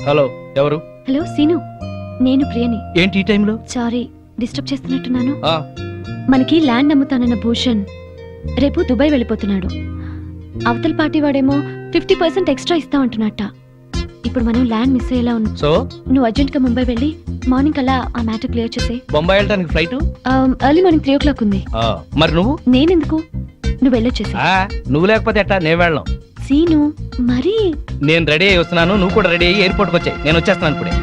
Hello, ఎవరు? Hello scene, నేను ప్రియని. ఏంటి ఈ టైంలో? సారీ డిస్టర్బ్ చేస్తున్నట్టున్నాను. మనకి ల్యాండ్ అమ్ముతానన్న భూషణ్ రేపు దుబాయ్ వెళ్ళిపోతున్నాడు. అవతల పార్టీ వాడేమో 50% ఎక్స్ట్రా ఇస్తా అంటున్నట్ట. ఇప్పుడు మనం ల్యాండ్ మిస్ అయ్యేలా ఉన్నాం. సో నువ్వు అర్జెంట్ గా ముంబై వెళ్ళి మార్నింగ్ అలా ఆ మ్యాటర్ క్లియర్ చేసే. బొంబాయి వెళ్ళడానికి ఫ్లైట్ ఎర్లీ మార్నింగ్ 3 o'clock ఉంది. మరి నువ్వు? నేనెందుకు, నువ్వు వెళ్ళొచ్చేసి. నువ్వు లేకపోతే ఎట్టా, నేను వెళ్ళను. సీను మరి నేను రెడీ అయ్యి వస్తున్నాను, నువ్వు కూడా రెడీ అయ్యి ఎయిర్పోర్ట్కి వచ్చాయి. నేను వచ్చేస్తున్నాను ఇప్పుడే.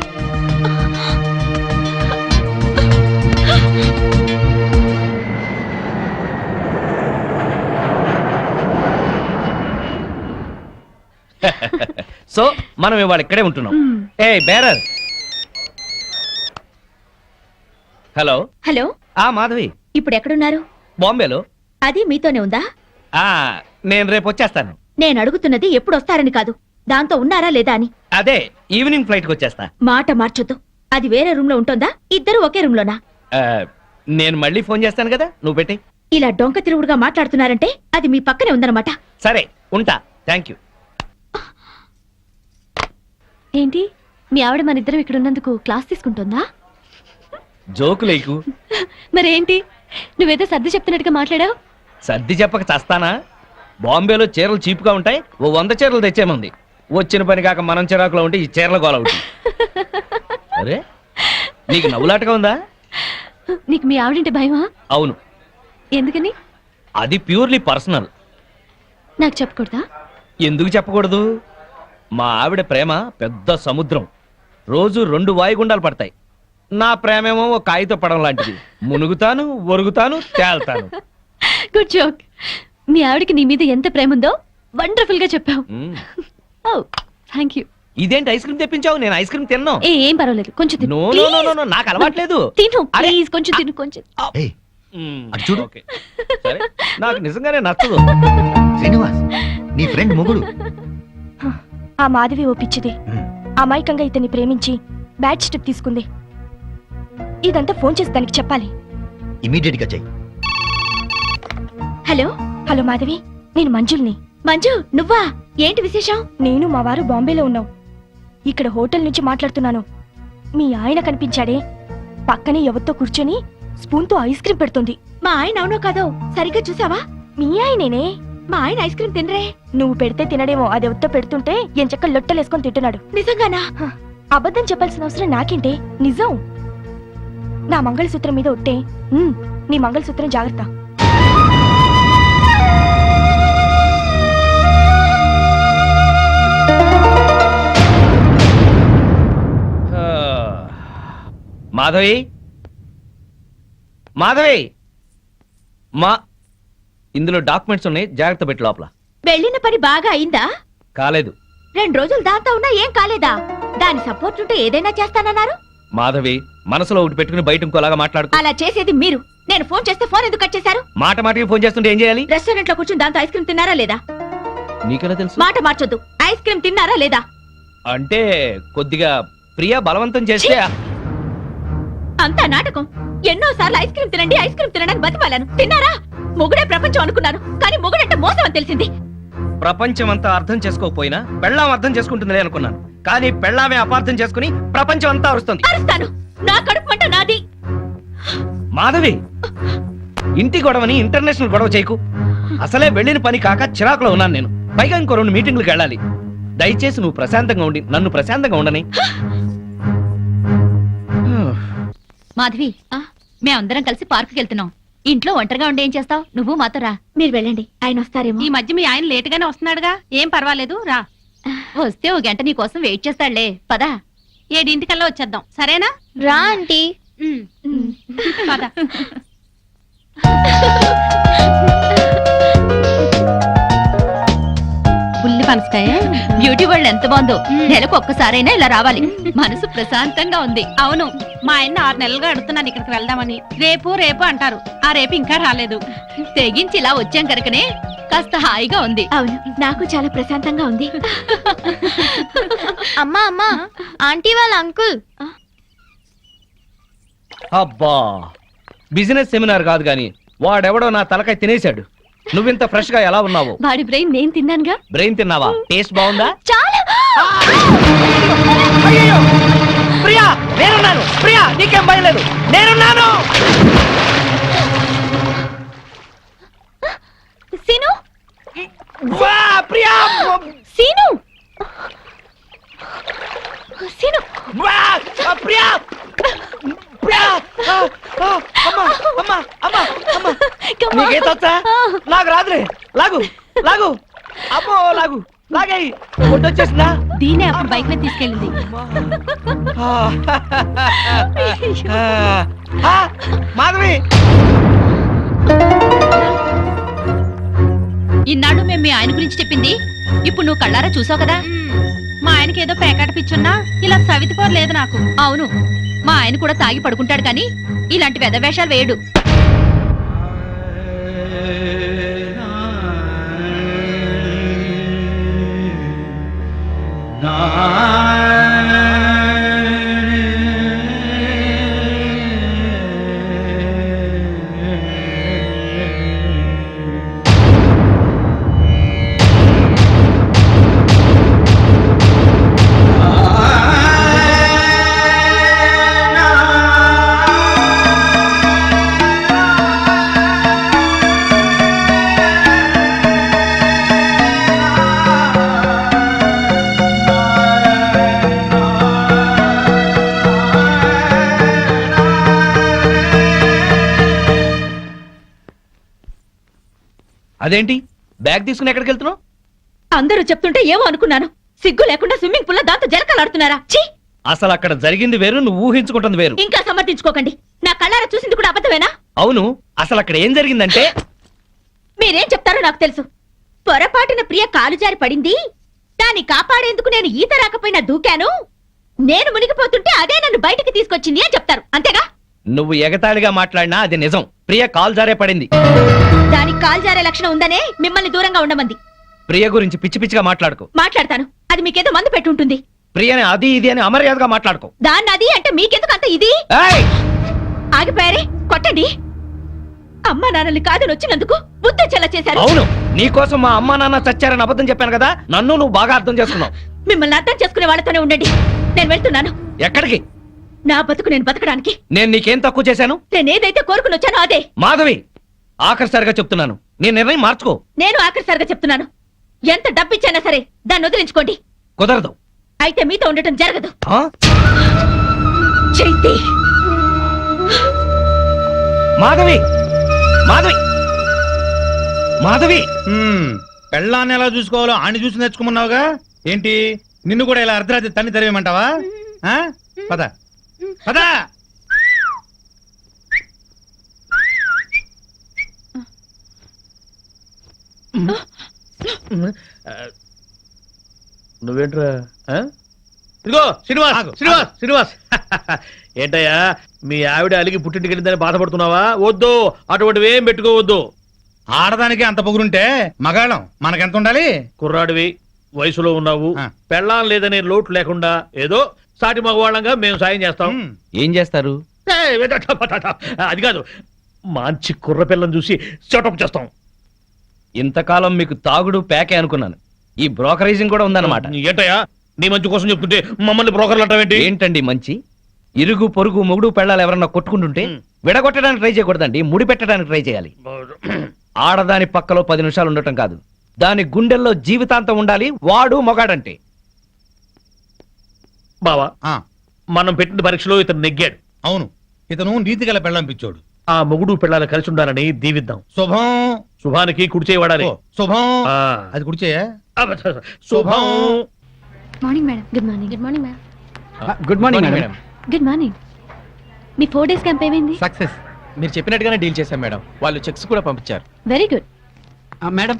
సో మనం ఇవాళ ఇక్కడే ఉంటున్నాం. ఏ బేరర్. Hello hello. మాధవి, ఇప్పుడు ఎక్కడున్నారు? బాంబేలో. అది మీతోనే ఉందా? నేను రేపు వచ్చేస్తాను. నేను అడుగుతున్నది ఎప్పుడు వస్తారని కాదు, దాంతో ఉన్నారా లేదా అని. అదే ఈవినింగ్ ఫ్లైట్ కి వచ్చేస్తా. మాట మార్చొద్దు. అది వేరే రూమ్ లో ఉంటుందా, ఇద్దరు ఒకే రూమ్ లోనా? నేను మళ్ళీ ఫోన్ చేస్తాను కదా, నువ్వు పెట్టి. ఇలా డొంక తిరుగుడుగా మాట్లాడుతున్నారంటే అది మీ పక్కనే ఉందన్నమాట. సరే ఉంటా, థ్యాంక్ యూ. ఏంటి, మీ ఆవిడ మన ఇద్దరం ఇక్కడ ఉన్నందుకు క్లాస్ తీసుకుంటుందా? జోకులేకు. మరేంటి, నువ్వేదో సర్ది చెప్తున్నట్టుగా మాట్లాడావు. సర్ది చెప్పక చస్తానా? బాంబేలో చీరలు చీప్గా ఉంటాయి, 100 చీరలు తెచ్చేమంది. వచ్చిన పని కాక మనం చిరాకులో ఉంటే ఈ చీరల గోల ఒకటి. అరే నీకు నవ్వులాటగా ఉందా? నీకు మీ ఆవిడంటే భయమా? అవును. ఎందుకని? అది ప్యూర్లీ పర్సనల్. నాకు చెప్పకూడదా? ఎందుకు చెప్పకూడదు? మా ఆవిడ ప్రేమ పెద్ద సముద్రం, రోజు 2 వాయుగుండాలు పడతాయి. నా ప్రేమేమో ఒక కాగిత పడం లాంటిది, మునుగుతాను, ఒరుగుతాను, తేల్తాను. Good joke. మీ ఆవిడకి నీ మీద ఎంత ప్రేమ ఉందో వండర్ఫుల్ గా చెప్పావు. Thank you. ఇదేంటి ఐస్ క్రీమ్ తెప్పించావు? నేను ఐస్ క్రీమ్ తిన్నాను. ఏం పర్వాలేదు, కొంచెం తిను. నో, నాకు అలవాట్లేదు. తిను ప్లీజ్, కొంచెం తిను, కొంచెం. చూడు, సరే, నాకు నిజంగానే నచ్చదు. శ్రీనివాస్, నీ ఫ్రెండ్ మొగుడు. ఆ మాధవి ఓపిచ్చిది. అమాయకంగా ఇతన్ని ప్రేమించి బ్యాడ్ స్టెప్ తీసుకుంది. ఇదంతా ఫోన్ చేసి దానికి చెప్పాలి. ఇమీడియట్ గా చెయ్యి. హలో. హలో మాధవి, నేను మంజుల్ని. మంజు, నువ్వా? ఏంటి విశేషం? నేను మా వారు బాంబేలో ఉన్నాం. ఇక్కడ హోటల్ నుంచి మాట్లాడుతున్నాను. మీ ఆయన కనిపించాడే, పక్కనే ఎవరితో కూర్చొని స్పూన్ తో ఐస్ క్రీమ్ పెడుతుంది. మా ఆయన అవునో కాదో సరిగ్గా చూసావా? మీ ఆయనేనే. మా ఆయన ఐస్ క్రీమ్ తినరే. నువ్వు పెడితే తినడేమో, అది ఎవరితో పెడుతుంటే ఎంచక్క లొట్టలేసుకొని తింటున్నాడు. నిజంగానా? అబద్ధం చెప్పాల్సిన అవసరం నాకేంటే, నిజం. నా మంగళసూత్రం మీద ఒట్టే. నీ మంగళసూత్రం జాగ్రత్త. మాధవి, మాధవి, ఇందులో డాక్యుమెంట్స్ ఉన్నాయి, జాగ్రత్త పెట్టి లోపల. వెళ్ళిన పని బాగా అయిందా? కాలేదు. 2 రోజులు దాంతో ఉన్నా ఏం కాలేదా? దాని సపోర్ట్ ఉంటే ఏదైనా చేస్తానన్నారు. మాధవి, మనసులో ఒకటి పెట్టుకుని బయట ఇంకోలాగా మాట్లాడుకో. అలా చేసేది మీరు. నేను ఫోన్ చేస్తే ఫోన్ ఎందుకు కట్ చేశారు? మాటికి ఫోన్ చేస్తుంటే ఏం చేయాలి? రెస్టారెంట్ లో కూర్చుని దాంతో ఐస్ క్రీమ్ తిన్నారా లేదా? నీకెలా తెలుసు? మాట మార్చొద్దు. ఐస్ క్రీమ్ తిన్నారా లేదా? అంటే కొద్దిగా ప్రియా బలవంతం చేస్తే. అంతా నాటకం. ఎన్నోసార్లు ఐస్ క్రీమ్ తినండి, ఐస్ క్రీమ్ తినడానికి బతిమాలను. తిన్నారా? మొగుడే ప్రపంచం అనుకున్నాను, కానీ మొగుడంటే మోసం అని తెలిసింది. ప్రపంచం అంతా అర్థం చేసుకోకపోయినా పెళ్ళాం అర్థం చేసుకుంటుందిలే అనుకున్నాను, కానీ పెళ్ళామే అపార్థం చేసుకుని ప్రపంచం అంతా అరుస్తుంది. అరుస్తాను, నా కడుపు మంట నాది. మాధవి, ఇంటి గొడవని ఇంటర్నేషనల్ గొడవ చేయకు. అసలే వెళ్ళిన పని కాక చిరాకులో ఉన్నాను నేను. పైగా ఇంకో 2 మీటింగ్లకు వెళ్ళాలి. దయచేసి నువ్వు ప్రశాంతంగా ఉండి నన్ను ప్రశాంతంగా ఉండని. మాధవి, మేమందరం కలిసి పార్కుకి వెళ్తున్నాం. ఇంట్లో ఒంటరిగా ఉండి ఏం చేస్తావు? నువ్వు మాతో రా. మీరు వెళ్ళండి, ఆయన వస్తారేమో. ఈ మధ్య మీ ఆయన లేటుగానే వస్తున్నాడుగా, ఏం పర్వాలేదు, రా. వస్తే 1 గంట నీ కోసం వెయిట్ చేస్తాడులే. పదా. 7 వచ్చేద్దాం, సరేనా? రా ఆంటీ. పద. పుల్లి పనసకాయ బ్యూటీ వరల్డ్ ఎంత బాగుందో. నెలకు ఒక్కసారైనా ఇలా రావాలి, మనసు ప్రశాంతంగా ఉంది. అవును, మా ఆయన 6 నెలలుగా అడుగుతున్నాను ఇక్కడికి వెళ్దామని. రేపు అంటారు, ఆ రేపు ఇంకా రాలేదు. తెగించి ఇలా వచ్చాం కనుకనే కాస్త హాయిగా ఉంది. అవును, నాకు చాలా ప్రశాంతంగా ఉంది. అమ్మా, ఆంటీ వాళ్ళ అంకుల్. అబ్బా, బిజినెస్ సెమినార్ కాదు గాని వాడెవడో నా తలకాయ తినేశాడు. నువ్వింత ఫ్రెష్ గా ఎలా ఉన్నావు? వాడి బ్రెయిన్ నేను తిన్నానుగా. బ్రెయిన్ తిన్నావా? టేస్ట్ బాగుందా? చాలా. అయ్యయ్యో! ప్రియా నేనున్నాను. ప్రియా నీకేం భయం లేదు, నేనున్నాను. సీను, వా ప్రియా! Scene, scene. వా ప్రియా! ప్రియా! అమ్మా అమ్మా అమ్మా అమ్మా! Come on. నీకేతొచ్చా? నాకు రాదులే. లాగు లాగు. అమ్మో లాగు. లాగేయి. ఒడ్డొచ్చేసిందా? దీనే అప్పుడు బైక్ మీద తీసుకెళ్ళింది. మాధవి ఇన్నాళ్ళు మేము మీ ఆయన గురించి చెప్పింది ఇప్పుడు నువ్వు కళ్ళారా చూసావు కదా. మా ఆయనకి ఏదో పేకాట పిచ్చున్నా ఇలా సవితిపోరు లేదు నాకు. అవును, మా ఆయన కూడా తాగి పడుకుంటాడు కానీ ఇలాంటి వెధవేషాలు వేయడు. అదేంటి బ్యాగ్ తీసుకుని ఎక్కడికి వెళ్తున్నావు? అందరూ చెప్తుంటే ఏమో అనుకున్నాను. సిగ్గు లేకుండా స్విమ్మింగ్ పూల్ లో దాంతో జలకలాడుతున్నారా? ఛీ! అసలు అక్కడ జరిగింది వేరు, నువ్వు ఊహించుకుంటుంది వేరు. ఇంకా సమర్థించుకోకండి. నా కళ్ళారా చూసింది కూడా అబద్ధమేనా? అవును, అసలు అక్కడ ఏం జరిగిందంటే మీరేం చెప్తారో నాకు తెలుసు. పొరపాటున ప్రియ కాలు జారి పడింది. దాన్ని కాపాడేందుకు నేను ఈత రాకపోయినా దూకాను. నేను మునిగిపోతుంటే అదే నన్ను బయటికి తీసుకొచ్చింది అని చెప్తారు, అంతేగా? నువ్వు ఎగతాళిగా మాట్లాడినా అది నిజం. ప్రియ కాల్ జారే పడింది. దానికి కాలు జారే లక్షణం ఉందనే మిమ్మల్ని దూరంగా ఉండమంది. ప్రియ గురించి పిచ్చి పిచ్చిగా మాట్లాడుకో. మాట్లాడతాను, అది మీకేదో మందు పెట్టుంటుంది. ప్రియని అది ఇది అని అమర్యాదగా మాట్లాడుకో. దాన్ని అది అంటే మీకెందుకు అంత ఇది? ఏయ్! ఆగిపోయారే, కొట్టండి. అమ్మా నాన్నల్ని కాదని వచ్చినందుకు బుద్ధొచ్చేలా చేశారు. అవును, నీకోసం మా అమ్మా నాన్న చచ్చారని అబద్ధం చెప్పాను కదా, నన్ను నువ్వు బాగా అర్థం చేసుకున్నావు. మిమ్మల్ని అర్థం చేసుకునే వాళ్ళతోనే ఉండండి. నేను వెళ్తున్నాను. ఎక్కడికి? నా బతుకు నేను బతకడానికి. నేను నీకేం తక్కువ చేశాను? నేనేదైతే కోరుకుని వచ్చానో అదే. మాధవి, ఆఖరిసారిగా చెప్తున్నాను, నీ నిర్ణయం మార్చుకో. నేను ఆఖరిసారిగా చెప్తున్నాను, ఎంత డబ్బిచ్చానా సరే దాన్ని వదిలించుకోండి. కుదరదు. అయితే మీతో ఉండటం జరగదు. ఆ? చైతి, మాధవి మాధవి మాధవి! పెళ్ళాన్ని ఎలా చూసుకోవాలో ఆని చూసి నేర్చుకోమన్నావుగా. ఏంటి నిన్ను కూడా ఇలా అర్ధరాత్రి తన్ని తరివేయమంటావా? ఆ? పద పద. నువ్వేంట్రా? ఇదిగో శ్రీనివాస్, శ్రీనివాస్, శ్రీనివాస్. ఏంటయ్యా మీ ఆవిడ అలిగి పుట్టింటికి వెళ్ళిందని బాధపడుతున్నావా? వద్దు, అటువంటివి ఏం పెట్టుకోవద్దు. ఆడదానికి అంత పొగురుంటే మగాళ్ళం మనకెంత ఉండాలి? కుర్రాడివి, వయసులో ఉన్నావు, ఆ. పెళ్ళాం లేదనే లోటు లేకుండా ఏదో సాటి మగవాళ్ళంగా మేము సాయం చేస్తాం. ఏం చేస్తారు? ఏయ్, అది కాదు, మంచి కుర్ర పిల్లని చూసి సెటప్ చేస్తాం. ఇంతకాలం మీకు తాగుడు ప్యాకే అనుకున్నాను, ఈ బ్రోకరేజింగ్ కూడా ఉందన్నమాట. ఏంటయ్యా నీ మంచి కోసం చెప్తుంటే మమ్మల్ని బ్రోకర్లు అంటావేంటి? ఏంటండి మంచి? ఇరుగు పొరుగు మొగుడు పెళ్ళాలు ఎవరన్నా కొట్టుకుంటుంటే విడగొట్టడానికి ట్రై చేయకూడదండి, ముడి పెట్టడానికి ట్రై చేయాలి. ఆడదాని పక్కలో 10 నిమిషాలు ఉండటం కాదు, దాని గుండెల్లో జీవితాంతం ఉండాలి. వాడు మొగాడంటే. బావా, ఆ, మనం పెట్టిన పరీక్షలో ఇతను నెగ్గాడు. అవును, ఇతను నీతి గల పెళ్ళం పిచ్చోడు. ఆ మొగుడు పిల్లలు కలిసి ఉండాలని దీవిద్దాం. శుభం. శుభానికి కుడి చేయవాడాలి. ఓ, శుభం. ఆ. అది కుడిచేయా? శుభం. Morning madam. Good morning. Good morning ma'am. Good morning madam. Good morning. మీ 4 డేస్ క్యాంప్ ఏమైంది? సక్సెస్. మీరు చెప్పినట్టుగానే డీల్ చేశాం మేడం. వాళ్ళు చెక్స్ కూడా పంపించారు. Very good. మేడం,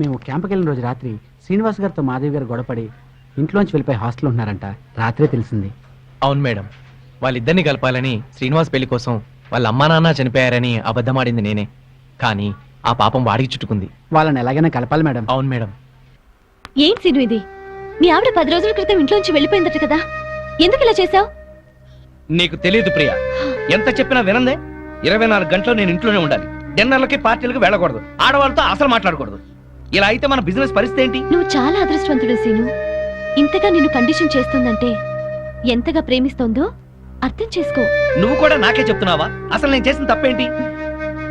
మేము క్యాంప్కి వెళ్ళిన రోజు రాత్రి శ్రీనివాస్ గారితో మాధవి గారు గొడవపడి ఇంట్లోంచి వెళ్ళిపోయి హాస్టల్ ఉంటున్నారంట. రాత్రే తెలిసింది. అవును మేడం, వాళ్ళిద్దరిని కలపాలని శ్రీనివాస్ పెళ్లి కోసం వాళ్ళ అమ్మా నాన్న చనిపోయారని అబద్ధమాడింది నేనే. కానీ ఆ పాపం వాడికి చుట్టుకుంది. వాళ్ళని ఎలాగైనా కలపాలి మేడం. అవును మేడం. ఏం సీను ఇది? మీ ఆవిడ 10 రోజుల క్రితం ఇంట్లోంచి వెళ్ళిపోయిందట కదా, ఎందుకు ఇలా చేసావు? నీకు తెలియదు ప్రియా, ఎంత చెప్పినా వినందే. 24 గంటలు నేను ఇంట్లోనే ఉండాలి. డిన్నర్లకి పార్టీలకి వెళ్ళకూడదు, ఆడవాళ్ళతో అసలు మాట్లాడకూడదు. ఇలా అయితే మన బిజినెస్ పరిస్థితి ఏంటి? నువ్వు చాలా అదృష్టవంతుడు సీను. ఇంతగా నిన్ను కండిషన్ చేస్తుందంటే ఎంతగా ప్రేమిస్తోందో అర్థం చేసుకో. నువ్వు కూడా నాకే చెప్తున్నావా? అసలు నేను చేసిన తప్పేంటి?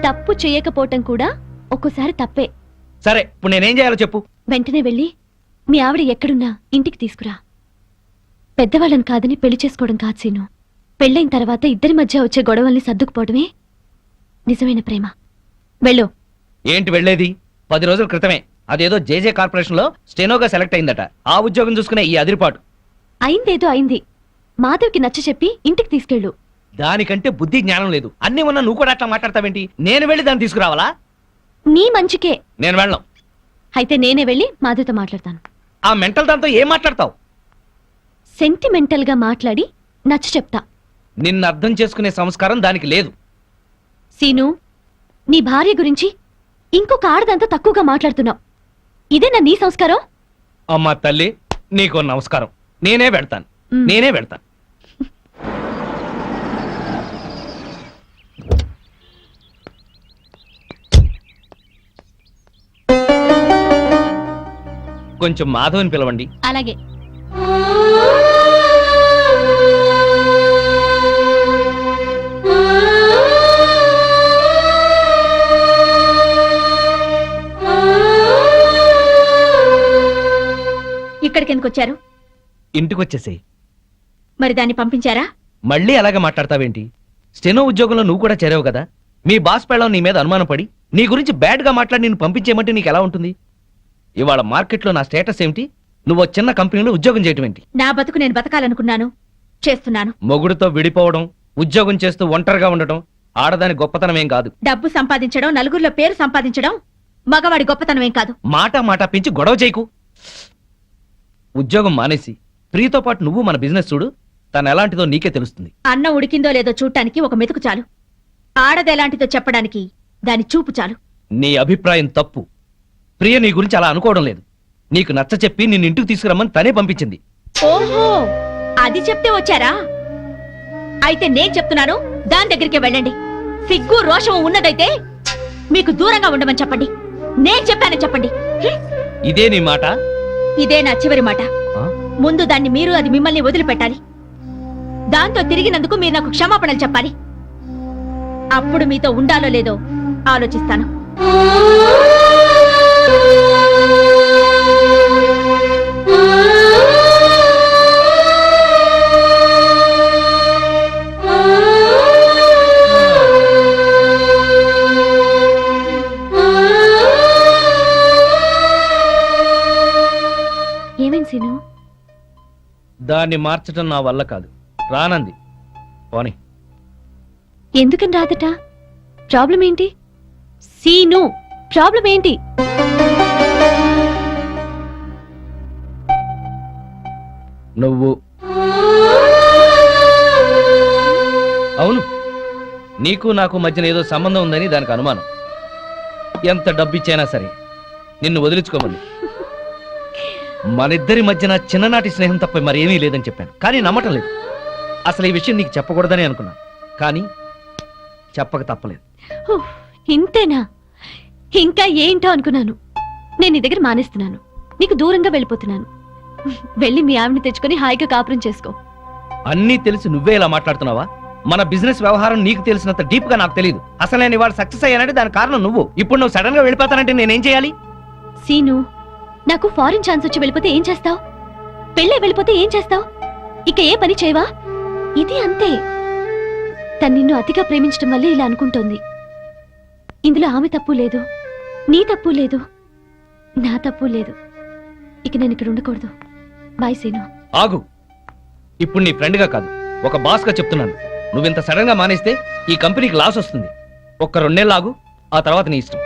తప్పు చేయకపోవటం కూడా ఒక్కోసారి తప్పే. సరే, ఇప్పుడు నేనేం చేయాలో చెప్పు. వెంటనే వెళ్ళి మీ ఆవిడ ఎక్కడున్నా ఇంటికి తీసుకురా. పెద్దవాళ్ళని కాదని పెళ్లి చేసుకోవడం కాదు సీను. పెళ్ళైన తర్వాత ఇద్దరి మధ్య వచ్చే గొడవల్ని సర్దుకుపోవడమే నిజమైన ప్రేమ. వెళ్ళు. ఏంటి వెళ్ళేది? 10 రోజుల క్రితమే అదేదో జేజే కార్పొరేషన్ లో స్టెనోగా సెలెక్ట్ అయిందట. ఆ ఉద్యోగం చూసుకునే ఈ అదిరిపాటు. అయిందేదో అయింది. మాధవ్కి నచ్చ చెప్పి ఇంటికి తీసుకెళ్ళు. దానికంటే బుద్ధి జ్ఞానం లేదు. అన్ని ఉన్నా నువ్వు కూడా అట్లా మాట్లాడతావేంటి? నేను వెళ్ళి దాన్ని తీసుకురావాలా? నీ మంచికే. నేను వెళ్ళను. అయితే నేనే వెళ్ళి మాధవ్తో మాట్లాడతాను. ఆ మెంటల్ దాంతో ఏం మాట్లాడతావు? సెంటిమెంటల్ గా మాట్లాడి నచ్చ చెప్తా. నిన్ను అర్థం చేసుకునే సంస్కారం దానికి లేదు. సీను, నీ భార్య గురించి ఇంకొక ఆడదంతా తక్కువగా మాట్లాడుతున్నావు. ఇదేనా నీ సంస్కారం? అమ్మా తల్లి, నీకు నమస్కారం. నేనే వెళ్తాను. మ్. నేనే వెళ్తాను. కొంచెం మాధవని పిలవండి. అలాగే. ఇక్కడికి ఎందుకు వచ్చారు? ఇంటికి వచ్చేసేయ్. మరి దాన్ని పంపించారా? మళ్ళీ అలాగే మాట్లాడతావేంటి? స్టెనో ఉద్యోగంలో నువ్వు కూడా చేరావు కదా. మీ బాస్ పెళ్ళం నీ మీద అనుమానం పడి నీ గురించి బ్యాడ్ గా మాట్లాడి నిన్ను పంపించేయమంటే నీకు ఎలా ఉంటుంది? ఇవాళ మార్కెట్లో నా స్టేటస్ ఏమిటి? నువ్వు చిన్న కంపెనీలో ఉద్యోగం చేయటం ఏంటి? నా బతుకు నేను బతకాలనుకున్నాను, చేస్తున్నాను. మొగుడుతో విడిపోవడం, ఉద్యోగం చేస్తూ ఒంటరిగా ఉండటం ఆడదాని గొప్పతనం ఏం కాదు. డబ్బు సంపాదించడం, నలుగురిలో పేరు సంపాదించడం మగవాడి గొప్పతనమేం కాదు. మాట పెంచి గొడవ చేయకు. ఉద్యోగం మానేసి ప్రియతో పాటు నువ్వు మన బిజినెస్ చూడు. తను ఎలాంటిదో నీకే తెలుస్తుంది. అన్నం ఉడికిందో లేదో చూడటానికి ఒక మెతుకు చాలు. ఆడదెలాంటిదో చెప్పడానికి దాని చూపు చాలు. నీ అభిప్రాయం తప్పు. ప్రియ నీ గురించి అలా అనుకోవడం లేదు. నీకు నచ్చ చెప్పి నిన్ను ఇంటికి తీసుకురమ్మని తనే పంపించింది. ఓహో, అది చెప్తే వచ్చారా? అయితే నేను చెప్తున్నాను, దాని దగ్గరికి వెళ్ళండి. సిగ్గు రోషం ఉన్నదైతే మీకు దూరంగా ఉండమని చెప్పండి. నేను చెప్పానని చెప్పండి. ఇదే నీ మాట? ఇదే నా చివరి మాట. ఆ? ముందు దాన్ని మీరు, అది మిమ్మల్ని వదిలిపెట్టాలి. దాంతో తిరిగినందుకు మీరు నాకు క్షమాపణలు చెప్పాలి. అప్పుడు మీతో ఉండాలో లేదో ఆలోచిస్తాను. ఏమైంది సీను? దాన్ని మార్చడం నా వల్ల కాదు. రానంది. పోనీ. ఎందుకని రాదట? ప్రాబ్లం ఏంటి? సీను, ప్రాబ్లం ఏంటి? నువ్వు. అవును, నీకు నాకు మధ్యన ఏదో సంబంధం ఉందని దానికి అనుమానం. ఎంత డబ్బిచ్చైనా సరే నిన్ను వదిలించుకోమని. మనిద్దరి మధ్యన చిన్ననాటి స్నేహం తప్ప మరేమీ లేదని చెప్పాను, కానీ నమ్మటం లేదు. అసలు ఈ విషయం నీకు చెప్పకూడదని అనుకున్నాను, కానీ చెప్పక తప్పలేదు. ఉఫ్, ఇంతేనా? ఇంకా ఏంటో అనుకున్నాను. నేను నీ దగ్గర మానేస్తున్నాను, నీకు దూరంగా వెళ్ళిపోతున్నాను. వెళ్ళి మీ ఆవిడని తెచ్చుకొని హాయిగా కాపురం చేసుకో. అన్నీ తెలిసి నువ్వే ఇలా మాట్లాడుతున్నావా? మన బిజినెస్ వ్యవహారం నీకు తెలిసినంత డీప్ గా నాకు తెలియదు. అసలు నేను ఇవాళ సక్సెస్ అయ్యానంటే దాని కారణం నువ్వు. ఇప్పుడు నువ్వు సడన్ గా వెళ్ళిపోతానంటే నేనేం చేయాలి? సీను, నాకు ఫారిన్ ఛాన్స్ వచ్చి వెళ్ళిపోతే ఏం చేస్తావు? పెళ్ళే వెళ్ళిపోతే ఏం చేస్తావు? ఇక ఏ పని చేయవా? ఇది అంతే. తను నిన్ను అతిగా ప్రేమించడం వల్లే ఇలా అనుకుంటోంది. ఇందులో ఆమె తప్పు లేదు, నీ తప్పు లేదు, నా తప్పు లేదు. ఇక నేను ఇక్కడ ఉండకూడదు. బాయ్ సీను. ఆగు. ఇప్పుడు నీ ఫ్రెండ్ గా కాదు, ఒక బాస్ గా చెప్తున్నాను. నువ్వింత సడన్ గా మానేస్తే ఈ కంపెనీకి లాస్ వస్తుంది. ఒక్క 2 నెలలు ఆగు, ఆ తర్వాత నీ ఇష్టం.